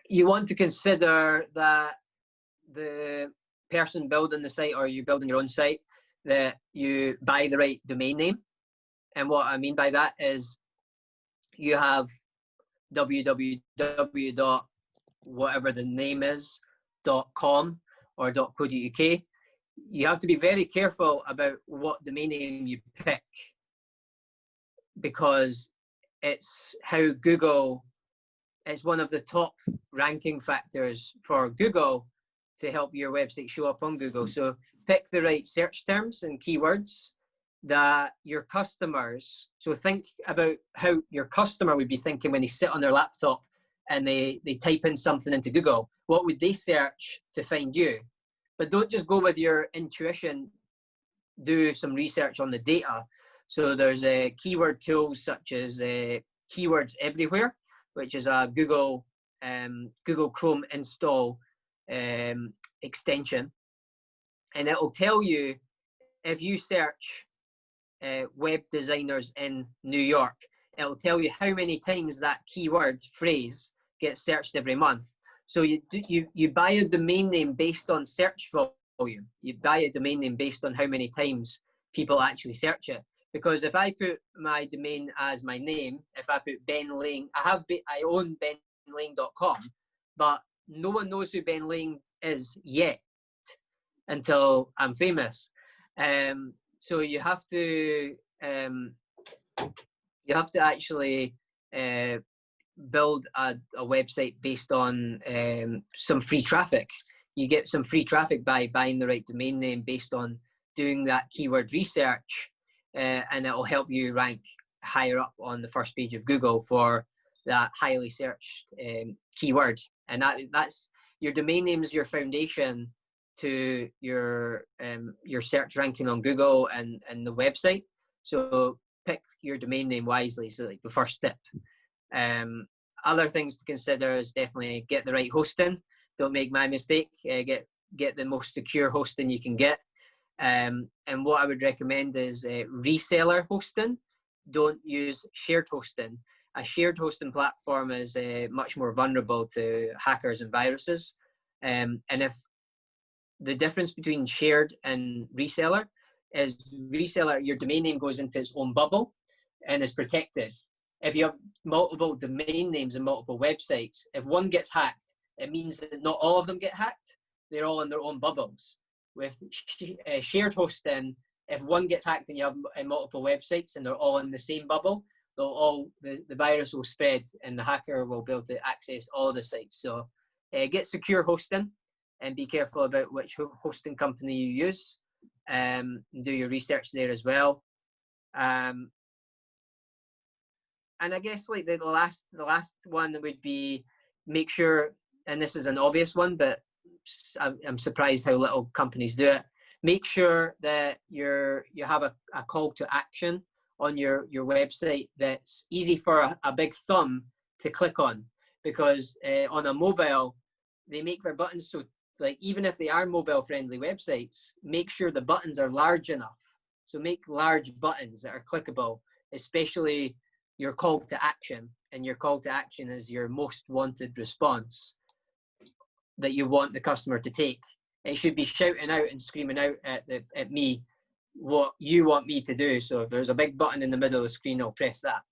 you want to consider that the person building the site, or you building your own site, that you buy the right domain name. And what I mean by that is you have www. whatever the name is, .com or .co.uk. You have to be very careful about what domain name you pick, because it's how Google, it's one of the top ranking factors for Google to help your website show up on Google. So pick the right search terms and keywords that your customers, so think about how your customer would be thinking when they sit on their laptop and they type in something into Google. What would they search to find you? But don't just go with your intuition, do some research on the data. So there's keyword tools such as Keywords Everywhere, which is a Google Chrome install extension. And it will tell you, if you search web designers in New York, it'll tell you how many times that keyword phrase gets searched every month. So you buy a domain name based on search volume. You buy a domain name based on how many times people actually search it. Because if I put my domain as my name, if I put Ben Laing, I own benlaing.com, but no one knows who Ben Laing is yet until I'm famous. So you have to actually build a website based on some free traffic. You get some free traffic by buying the right domain name based on doing that keyword research, and it will help you rank higher up on the first page of Google for that highly searched keyword. And that's your domain name is your foundation to your search ranking on Google and the website. So pick your domain name wisely. So like the first tip. Other things to consider is definitely get the right hosting. Don't make my mistake. Get the most secure hosting you can get. And what I would recommend is reseller hosting. Don't use shared hosting. A shared hosting platform is much more vulnerable to hackers and viruses. And if the difference between shared and reseller is reseller, your domain name goes into its own bubble and is protected. If you have multiple domain names and multiple websites, if one gets hacked, it means that not all of them get hacked. They're all in their own bubbles. With shared hosting, if one gets hacked and you have multiple websites and they're all in the same bubble, the virus will spread and the hacker will be able to access all the sites. So get secure hosting and be careful about which hosting company you use. Do your research there as well. And I guess like the last one would be, make sure, and this is an obvious one, but I'm surprised how little companies do it. Make sure that you have a call to action on your website that's easy for a big thumb to click on, because on a mobile, they make their buttons so, like, even if they are mobile friendly websites, make sure the buttons are large enough. So make large buttons that are clickable, especially your call to action. And your call to action is your most wanted response that you want the customer to take. It should be shouting out and screaming out at me what you want me to do. So if there's a big button in the middle of the screen, I'll press that.